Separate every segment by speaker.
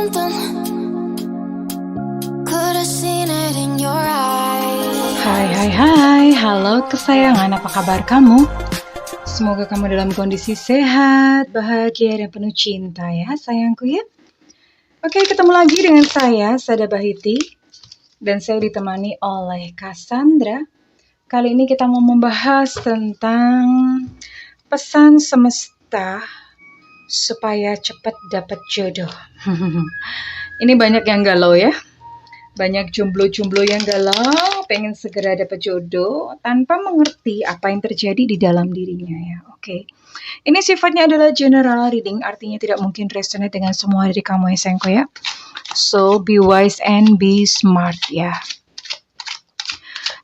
Speaker 1: something. Could have seen it in your eyes.
Speaker 2: Hai, halo kesayangan, apa kabar kamu? Semoga kamu dalam kondisi sehat, bahagia, dan penuh cinta ya sayangku ya. Oke, ketemu lagi dengan saya, Sada Bahiti, dan saya ditemani oleh Cassandra. Kali ini kita mau membahas tentang pesan semesta supaya cepat dapat jodoh. Ini banyak yang galau ya. Banyak jomblo-jomblo yang galau, pengen segera dapat jodoh tanpa mengerti apa yang terjadi di dalam dirinya ya. Oke. Ini sifatnya adalah general reading, artinya tidak mungkin resonate dengan semua dari kamu ya sayangku ya. So be wise and be smart ya.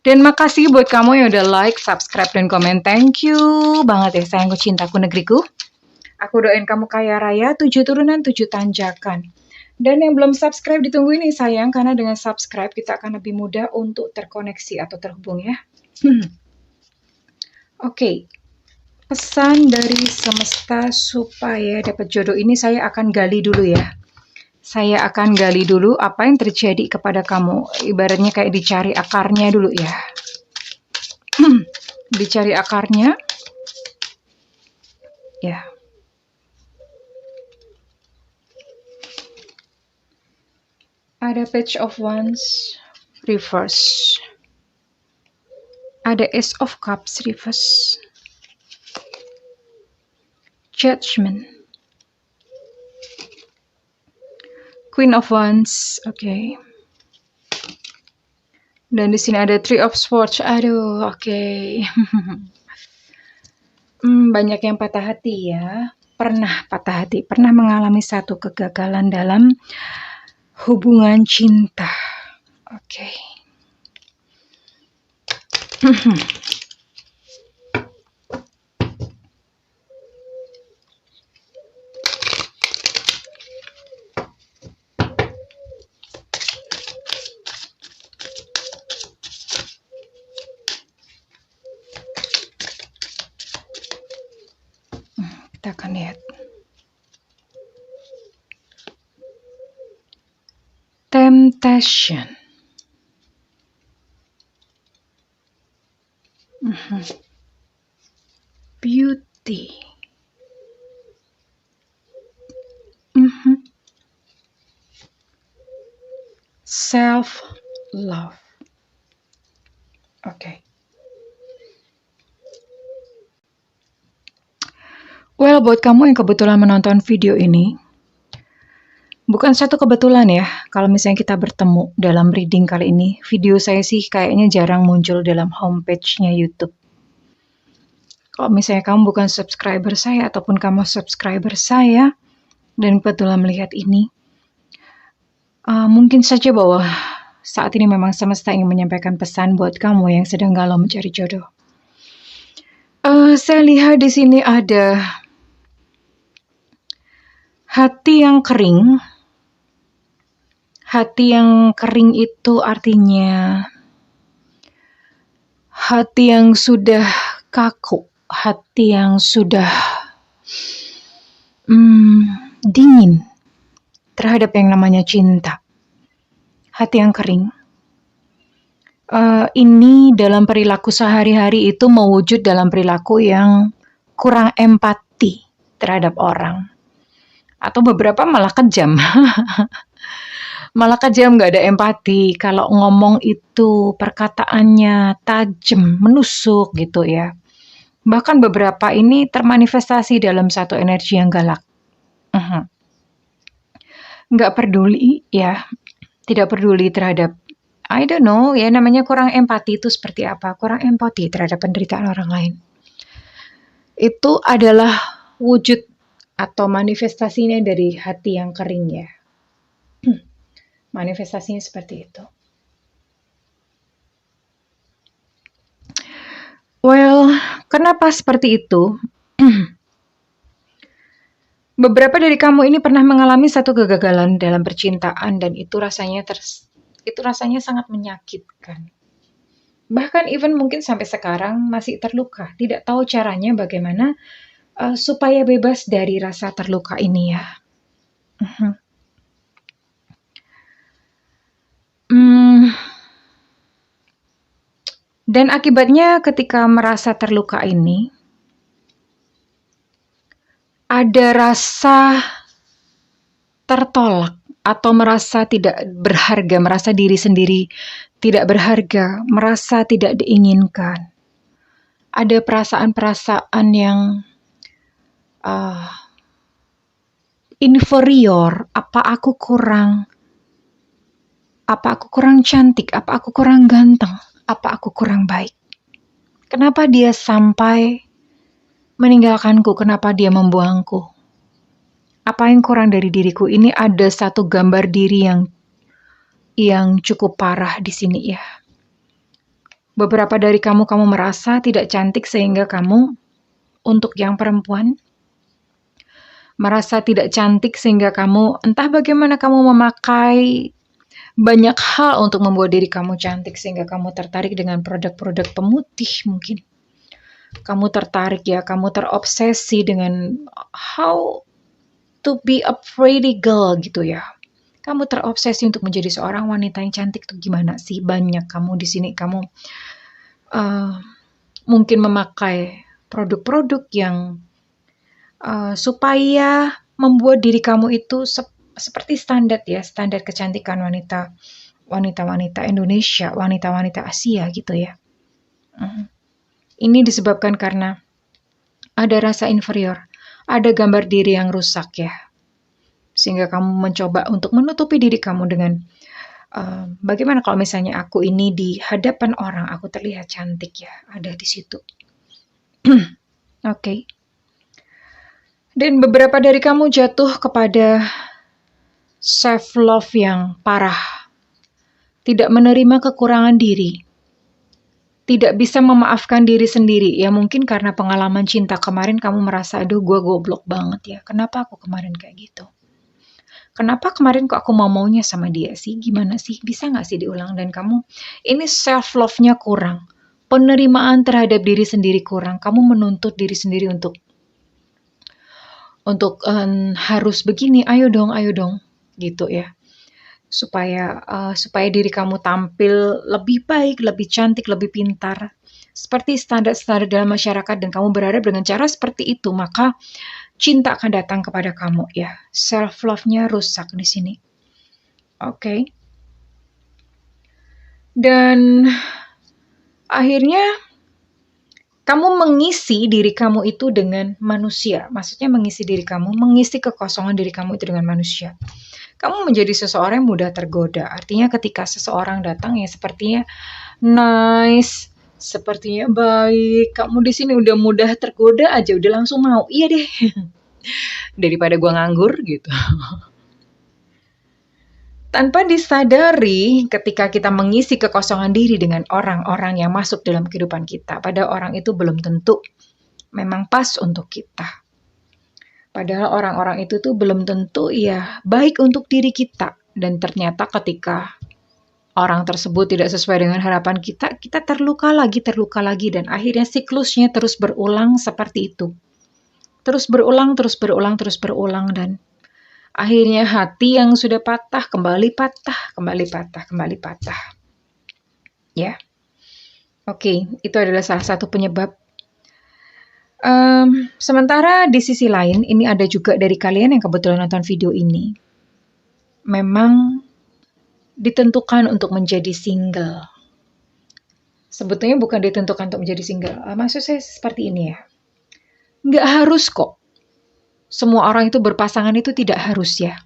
Speaker 2: Dan makasih buat kamu yang udah like, subscribe, dan komen. Thank you banget ya sayangku, cintaku, negeriku. Aku doain kamu kaya raya, 7 turunan, 7 tanjakan. Dan yang belum subscribe ditunggu ini sayang, karena dengan subscribe kita akan lebih mudah untuk terkoneksi atau terhubung ya. Oke. Pesan dari semesta supaya dapat jodoh ini saya akan gali dulu ya. Saya akan gali dulu apa yang terjadi kepada kamu. Ibaratnya kayak dicari akarnya dulu ya. Dicari akarnya. Ya. Ada Page of Wands reverse. Ada Ace of Cups reverse. Judgment. Queen of Wands, oke. Dan di sini ada Three of Swords. Aduh, oke. Banyak yang patah hati ya. Pernah patah hati, pernah mengalami satu kegagalan dalam hubungan cinta. Oke. Kita akan lihat. Temptation. Beauty. Self-love. Oke. Well, buat kamu yang kebetulan menonton video ini, bukan satu kebetulan ya, kalau misalnya kita bertemu dalam reading kali ini. Video saya sih kayaknya jarang muncul dalam homepage-nya YouTube. Kalau misalnya kamu bukan subscriber saya, ataupun kamu subscriber saya, dan kebetulan melihat ini, mungkin saja bahwa saat ini memang semesta ingin menyampaikan pesan buat kamu yang sedang galau mencari jodoh. Saya lihat di sini ada hati yang kering. Hati yang kering itu artinya hati yang sudah kaku, hati yang sudah dingin terhadap yang namanya cinta. Hati yang kering. Ini dalam perilaku sehari-hari itu mewujud dalam perilaku yang kurang empati terhadap orang. Atau beberapa malah kejam. Malah kejam, gak ada empati. Kalau ngomong itu perkataannya tajam, menusuk gitu ya. Bahkan beberapa ini termanifestasi dalam satu energi yang galak. Gak peduli ya. Tidak peduli terhadap, I don't know ya, namanya kurang empati itu seperti apa. Kurang empati terhadap penderitaan orang lain. Itu adalah wujud atau manifestasinya dari hati yang kering ya. Manifestasinya seperti itu. Well, kenapa seperti itu? Beberapa dari kamu ini pernah mengalami satu kegagalan dalam percintaan dan itu rasanya sangat menyakitkan. Bahkan even mungkin sampai sekarang masih terluka, tidak tahu caranya bagaimana supaya bebas dari rasa terluka ini ya. Dan akibatnya ketika merasa terluka ini, ada rasa tertolak atau merasa tidak berharga, merasa diri sendiri tidak berharga, merasa tidak diinginkan. Ada perasaan-perasaan yang inferior, apa aku kurang cantik, apa aku kurang ganteng, apa aku kurang baik. Kenapa dia sampai meninggalkanku, kenapa dia membuangku? Apa yang kurang dari diriku? Ini ada satu gambar diri yang cukup parah di sini ya. Beberapa dari kamu merasa tidak cantik sehingga kamu, untuk yang perempuan, merasa tidak cantik sehingga kamu, entah bagaimana kamu memakai banyak hal untuk membuat diri kamu cantik sehingga kamu tertarik dengan produk-produk pemutih mungkin. Kamu tertarik ya, kamu terobsesi dengan how to be a pretty girl gitu ya. Kamu terobsesi untuk menjadi seorang wanita yang cantik tuh gimana sih? Banyak kamu di sini, kamu mungkin memakai produk-produk yang supaya membuat diri kamu itu seperti standar ya, standar kecantikan wanita-wanita Indonesia, wanita-wanita Asia gitu ya. Ini disebabkan karena ada rasa inferior, ada gambar diri yang rusak ya, sehingga kamu mencoba untuk menutupi diri kamu dengan bagaimana kalau misalnya aku ini di hadapan orang aku terlihat cantik ya, ada di situ. Oke. Dan beberapa dari kamu jatuh kepada self love yang parah, tidak menerima kekurangan diri, tidak bisa memaafkan diri sendiri. Ya mungkin karena pengalaman cinta kemarin kamu merasa, aduh gue goblok banget ya, kenapa aku kemarin kayak gitu? Kenapa kemarin kok aku maunya sama dia sih? Gimana sih? Bisa gak sih diulang? Dan kamu, ini self love-nya kurang, penerimaan terhadap diri sendiri kurang. Kamu menuntut diri sendiri untuk harus begini, ayo dong gitu ya, supaya diri kamu tampil lebih baik, lebih cantik, lebih pintar seperti standar-standar dalam masyarakat, dan kamu berharap dengan cara seperti itu maka cinta akan datang kepada kamu ya. Self love-nya rusak di sini. Oke. Dan akhirnya kamu mengisi diri kamu itu dengan manusia. Maksudnya mengisi diri kamu, mengisi kekosongan diri kamu itu dengan manusia. Kamu menjadi seseorang yang mudah tergoda. Artinya ketika seseorang datang yang sepertinya nice, sepertinya baik, kamu di sini udah mudah tergoda aja, udah langsung mau. Iya deh. Daripada gua nganggur gitu. Tanpa disadari, ketika kita mengisi kekosongan diri dengan orang-orang yang masuk dalam kehidupan kita, pada orang itu belum tentu memang pas untuk kita. Padahal orang-orang itu tuh belum tentu ya baik untuk diri kita. Dan ternyata ketika orang tersebut tidak sesuai dengan harapan kita, kita terluka lagi, dan akhirnya siklusnya terus berulang seperti itu. Terus berulang, dan akhirnya hati yang sudah patah, kembali patah. Ya. Oke, itu adalah salah satu penyebab. Sementara di sisi lain, ini ada juga dari kalian yang kebetulan nonton video ini, memang ditentukan untuk menjadi single. Sebetulnya bukan ditentukan untuk menjadi single. Maksud saya seperti ini ya. Nggak harus kok. Semua orang itu berpasangan itu tidak harus ya.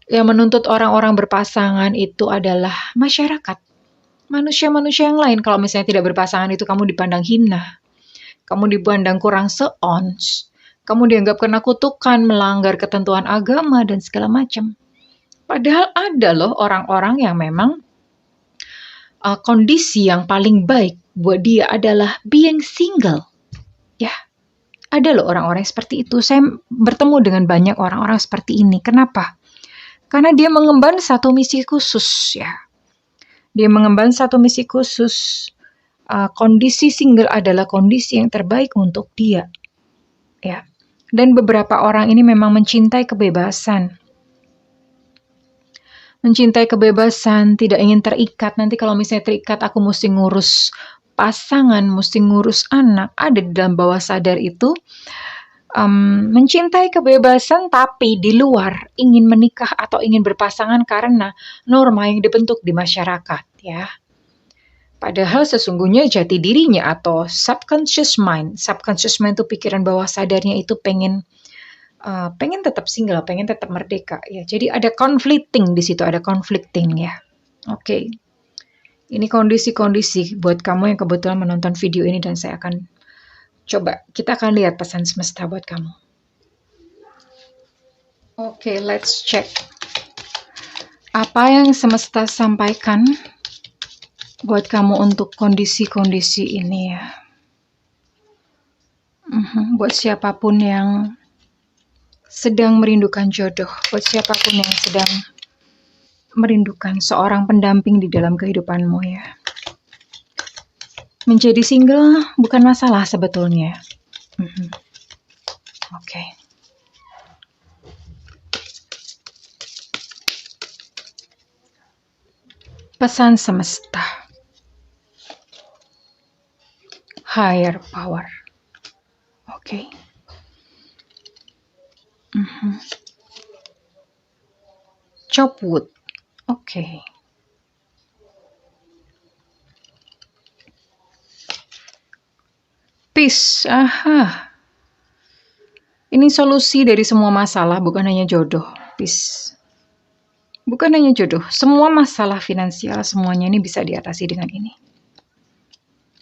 Speaker 2: Yang menuntut orang-orang berpasangan itu adalah masyarakat. Manusia-manusia yang lain. Kalau misalnya tidak berpasangan itu kamu dipandang hina. Kamu dipandang kurang seons. Kamu dianggap kena kutukan, melanggar ketentuan agama, dan segala macam. Padahal ada loh orang-orang yang memang kondisi yang paling baik buat dia adalah being single. Ya, ada loh orang-orang seperti itu. Saya bertemu dengan banyak orang-orang seperti ini. Kenapa? Karena dia mengemban satu misi khusus ya. Dia mengemban satu misi khusus. Kondisi single adalah kondisi yang terbaik untuk dia. Ya. Dan beberapa orang ini memang mencintai kebebasan. mencintai kebebasan, tidak ingin terikat. Nanti kalau misalnya terikat, aku mesti ngurus pasangan, mesti ngurus anak. Ada di dalam bawah sadar itu mencintai kebebasan, tapi di luar ingin menikah atau ingin berpasangan karena norma yang dibentuk di masyarakat, ya. Padahal sesungguhnya jati dirinya atau subconscious mind itu pikiran bawah sadarnya itu pengen tetap single, pengen tetap merdeka, ya. Jadi ada conflicting di situ, ada conflicting, ya. Oke. Ini kondisi-kondisi buat kamu yang kebetulan menonton video ini, dan saya akan kita akan lihat pesan semesta buat kamu. Oke, let's check. Apa yang semesta sampaikan buat kamu untuk kondisi-kondisi ini, ya. Buat siapapun yang sedang merindukan jodoh, buat siapapun yang sedang merindukan seorang pendamping di dalam kehidupanmu, ya. Menjadi single bukan masalah sebetulnya. Oke. Pesan semesta. Higher power. Oke. Chop wood. Oke. Peace. Ini solusi dari semua masalah, bukan hanya jodoh. Peace. Bukan hanya jodoh, semua masalah finansial, semuanya ini bisa diatasi dengan ini.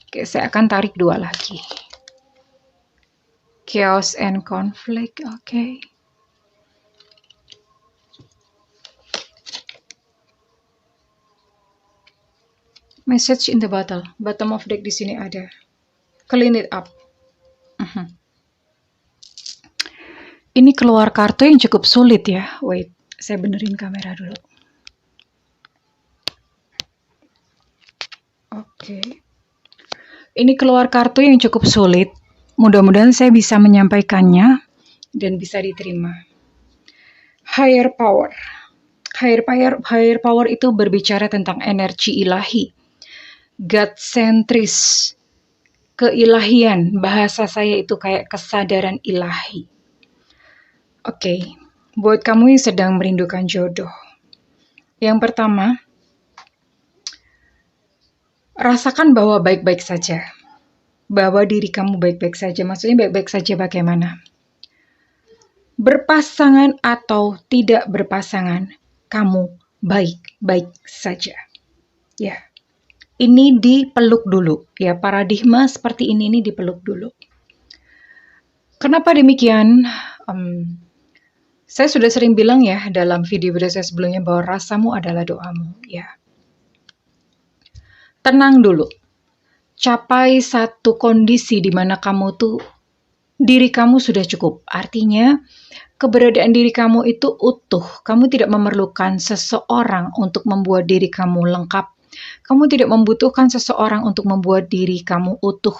Speaker 2: Oke, saya akan tarik 2 lagi. Chaos and conflict, oke. Message in the bottle. Bottom of deck di sini ada. Clean it up. Ini keluar kartu yang cukup sulit, ya. Wait, saya benerin kamera dulu. Oke. Ini keluar kartu yang cukup sulit. Mudah-mudahan saya bisa menyampaikannya dan bisa diterima. Higher power. Higher power itu berbicara tentang energi ilahi. God centris. Keilahian, bahasa saya itu kayak kesadaran ilahi. Oke, buat kamu yang sedang merindukan jodoh. Yang pertama, rasakan bahwa baik-baik saja. Bahwa diri kamu baik-baik saja. Maksudnya baik-baik saja bagaimana? Berpasangan atau tidak berpasangan, kamu baik-baik saja. Ya. Ini dipeluk dulu, ya, paradigma seperti ini dipeluk dulu. Kenapa demikian? Saya sudah sering bilang, ya, dalam video-video saya sebelumnya, bahwa rasamu adalah doamu, ya. Tenang dulu. Capai satu kondisi di mana diri kamu sudah cukup. Artinya, keberadaan diri kamu itu utuh. Kamu tidak memerlukan seseorang untuk membuat diri kamu lengkap. Kamu tidak membutuhkan seseorang untuk membuat diri kamu utuh.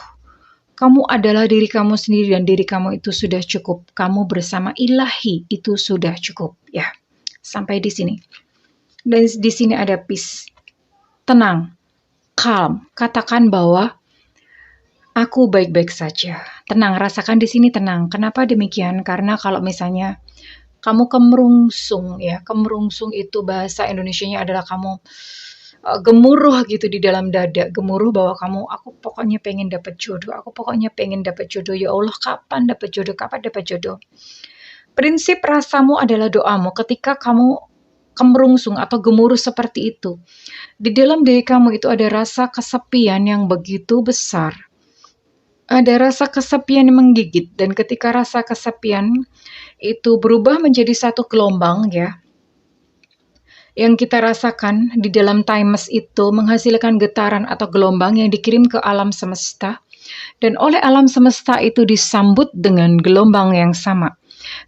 Speaker 2: Kamu adalah diri kamu sendiri dan diri kamu itu sudah cukup. Kamu bersama ilahi itu sudah cukup, ya. Sampai di sini. Dan di sini ada peace. Tenang, calm. Katakan bahwa aku baik-baik saja. Tenang, rasakan di sini tenang. Kenapa demikian? Karena kalau misalnya kamu kemerungsung, ya. Kemerungsung itu bahasa Indonesianya adalah kamu gemuruh gitu di dalam dada, gemuruh bahwa aku pokoknya pengen dapat jodoh, ya Allah, kapan dapat jodoh. Prinsip rasamu adalah doamu. Ketika kamu kemerungsung atau gemuruh seperti itu, di dalam diri kamu itu ada rasa kesepian yang begitu besar, ada rasa kesepian yang menggigit, dan ketika rasa kesepian itu berubah menjadi satu gelombang, ya, yang kita rasakan di dalam timeless itu menghasilkan getaran atau gelombang yang dikirim ke alam semesta, dan oleh alam semesta itu disambut dengan gelombang yang sama.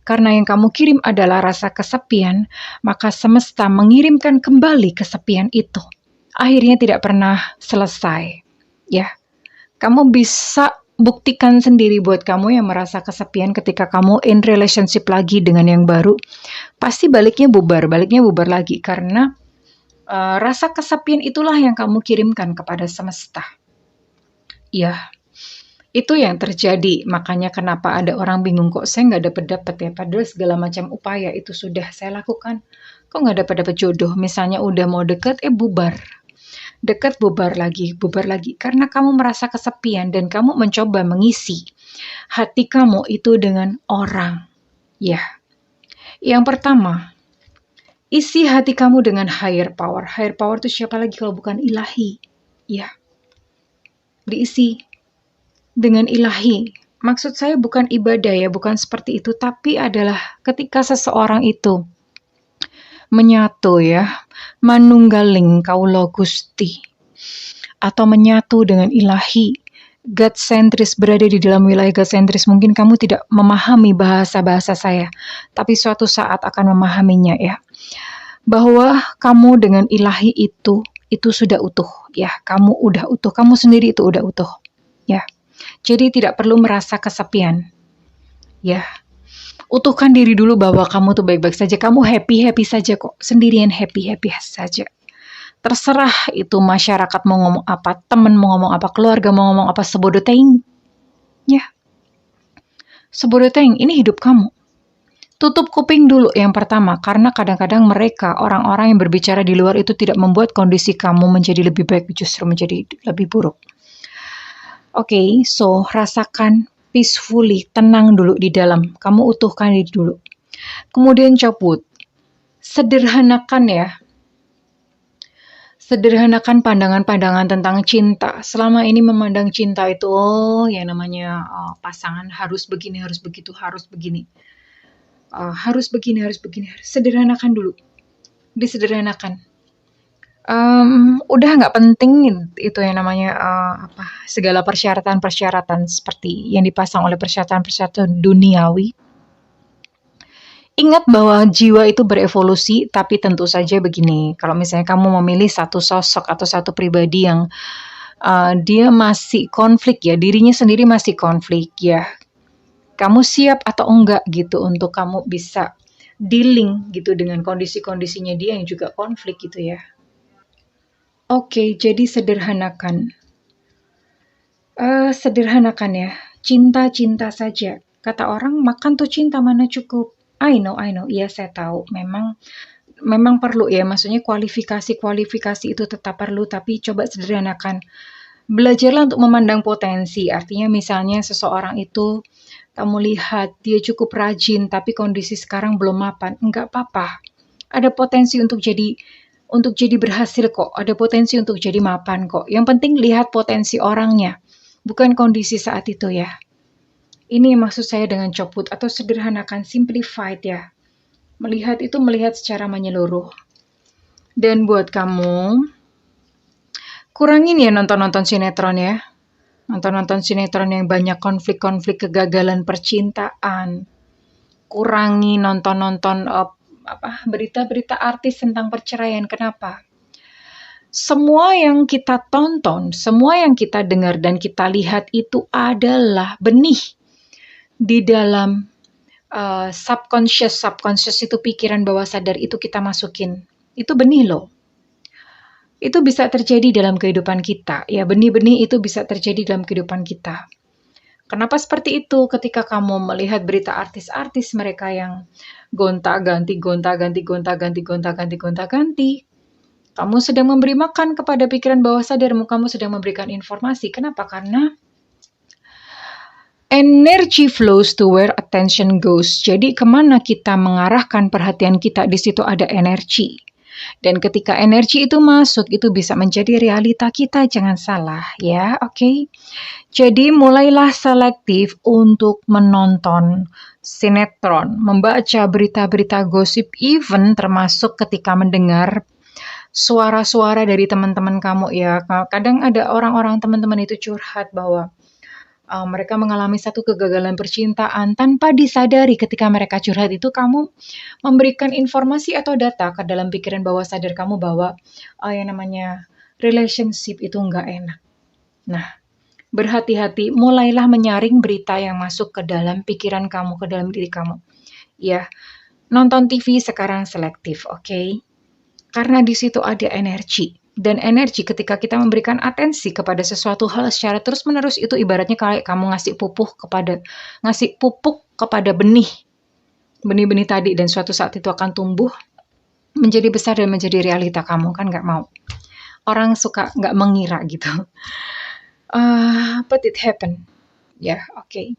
Speaker 2: Karena yang kamu kirim adalah rasa kesepian, maka semesta mengirimkan kembali kesepian itu. Akhirnya tidak pernah selesai, ya. Kamu bisa buktikan sendiri buat kamu yang merasa kesepian ketika kamu in relationship lagi dengan yang baru. Pasti baliknya bubar lagi. Karena Rasa kesepian itulah yang kamu kirimkan kepada semesta. Ya, itu yang terjadi. Makanya kenapa ada orang bingung, kok saya nggak dapat ya. Padahal segala macam upaya itu sudah saya lakukan. Kok nggak dapat jodoh? Misalnya udah mau deket, bubar. Deket, bubar lagi. Karena kamu merasa kesepian dan kamu mencoba mengisi hati kamu itu dengan orang. Ya, yang pertama, isi hati kamu dengan higher power. Higher power itu siapa lagi kalau bukan ilahi? Ya, diisi dengan ilahi. Maksud saya bukan ibadah ya, bukan seperti itu, tapi adalah ketika seseorang itu menyatu ya, manunggaling kaula Gusti, atau menyatu dengan ilahi, God sentris, berada di dalam wilayah God sentris. Mungkin kamu tidak memahami bahasa-bahasa saya, tapi suatu saat akan memahaminya ya. Bahwa kamu dengan ilahi itu sudah utuh ya. Kamu udah utuh, kamu sendiri itu udah utuh ya. Jadi tidak perlu merasa kesepian ya. Utuhkan diri dulu bahwa kamu tuh baik-baik saja. Kamu happy-happy saja kok. Sendirian happy-happy saja. Terserah itu masyarakat mau ngomong apa, temen mau ngomong apa, keluarga mau ngomong apa, sebodoh teing. Ya. Sebodoh teing, ini hidup kamu. Tutup kuping dulu yang pertama, karena kadang-kadang mereka, orang-orang yang berbicara di luar itu tidak membuat kondisi kamu menjadi lebih baik, justru menjadi lebih buruk. Oke, so rasakan peacefully, tenang dulu di dalam. Kamu utuhkan diri dulu. Kemudian cabut. Sederhanakan ya. Sederhanakan pandangan-pandangan tentang cinta. Selama ini memandang cinta itu, yang namanya pasangan harus begini, harus begitu, harus begini. Harus begini. Sederhanakan dulu. Disederhanakan. Udah nggak penting itu yang namanya segala persyaratan seperti yang dipasang oleh persyaratan duniawi. Ingat bahwa jiwa itu berevolusi, tapi tentu saja begini, kalau misalnya kamu memilih satu sosok atau satu pribadi yang dia masih konflik ya, dirinya sendiri masih konflik ya, kamu siap atau enggak gitu untuk kamu bisa dealing gitu dengan kondisi-kondisinya dia yang juga konflik gitu ya. Oke, jadi sederhanakan. Sederhanakan ya, cinta saja. Kata orang, makan tuh cinta mana cukup. I know, iya saya tahu, memang perlu ya, maksudnya kualifikasi itu tetap perlu, tapi coba sederhanakan. Belajarlah untuk memandang potensi, artinya misalnya seseorang itu, kamu lihat dia cukup rajin, tapi kondisi sekarang belum mapan, enggak apa-apa. Ada potensi untuk jadi berhasil kok, ada potensi untuk jadi mapan kok. Yang penting lihat potensi orangnya, bukan kondisi saat itu ya. Ini maksud saya dengan copot atau sederhanakan, simplified ya. Melihat secara menyeluruh. Dan buat kamu, kurangin ya nonton sinetron ya. Nonton sinetron yang banyak konflik-konflik kegagalan percintaan. Kurangi nonton berita-berita artis tentang perceraian. Kenapa? Semua yang kita tonton, semua yang kita dengar dan kita lihat itu adalah benih di dalam subconscious itu pikiran bawah sadar itu kita masukin. Itu benih loh. Itu bisa terjadi dalam kehidupan kita. Ya, benih-benih itu bisa terjadi dalam kehidupan kita. Kenapa seperti itu? Ketika kamu melihat berita artis-artis mereka yang gonta-ganti, kamu sedang memberi makan kepada pikiran bawah sadarmu, kamu sedang memberikan informasi. Kenapa? Karena energy flows to where attention goes. Jadi kemana kita mengarahkan perhatian kita, di situ ada energi. Dan ketika energi itu masuk, itu bisa menjadi realita kita, jangan salah ya, oke? Jadi mulailah selektif untuk menonton sinetron, membaca berita-berita gosip, even termasuk ketika mendengar suara-suara dari teman-teman kamu ya. Kadang ada orang-orang teman-teman itu curhat bahwa mereka mengalami satu kegagalan percintaan tanpa disadari. Ketika mereka curhat itu, kamu memberikan informasi atau data ke dalam pikiran bawah sadar kamu bahwa yang namanya relationship itu nggak enak. Nah, berhati-hati, mulailah menyaring berita yang masuk ke dalam pikiran kamu, ke dalam diri kamu. Ya, nonton TV sekarang selektif, oke? Karena di situ ada energi. Dan energi ketika kita memberikan atensi kepada sesuatu hal secara terus-menerus itu ibaratnya kayak kamu ngasih pupuk kepada benih-benih tadi, dan suatu saat itu akan tumbuh menjadi besar dan menjadi realita kamu, kan nggak mau. Orang suka nggak mengira gitu. But it happen. Ya, oke.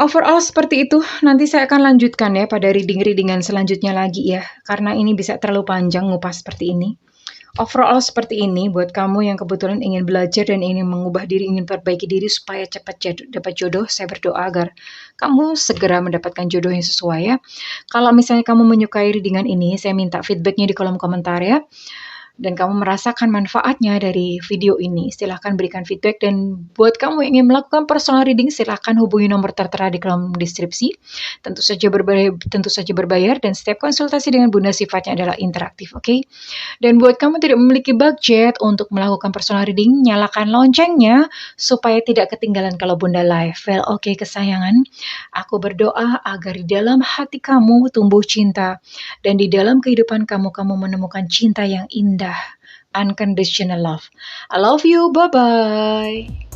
Speaker 2: Overall seperti itu. Nanti saya akan lanjutkan ya pada reading-readingan selanjutnya lagi ya, karena ini bisa terlalu panjang ngupas seperti ini. Overall seperti ini buat kamu yang kebetulan ingin belajar dan ingin mengubah diri, ingin perbaiki diri supaya cepat dapat jodoh. Saya berdoa agar kamu segera mendapatkan jodoh yang sesuai ya. Kalau misalnya kamu menyukai readingan ini, saya minta feedbacknya di kolom komentar ya. Dan kamu merasakan manfaatnya dari video ini, silahkan berikan feedback. Dan buat kamu yang ingin melakukan personal reading, silahkan hubungi nomor tertera di kolom deskripsi. Tentu saja berbayar, dan setiap konsultasi dengan Bunda sifatnya adalah interaktif, oke? Dan buat kamu tidak memiliki budget untuk melakukan personal reading, nyalakan loncengnya supaya tidak ketinggalan kalau Bunda live. Well, oke kesayangan, aku berdoa agar di dalam hati kamu tumbuh cinta, dan di dalam kehidupan kamu menemukan cinta yang indah. Unconditional love. I love you. Bye-bye.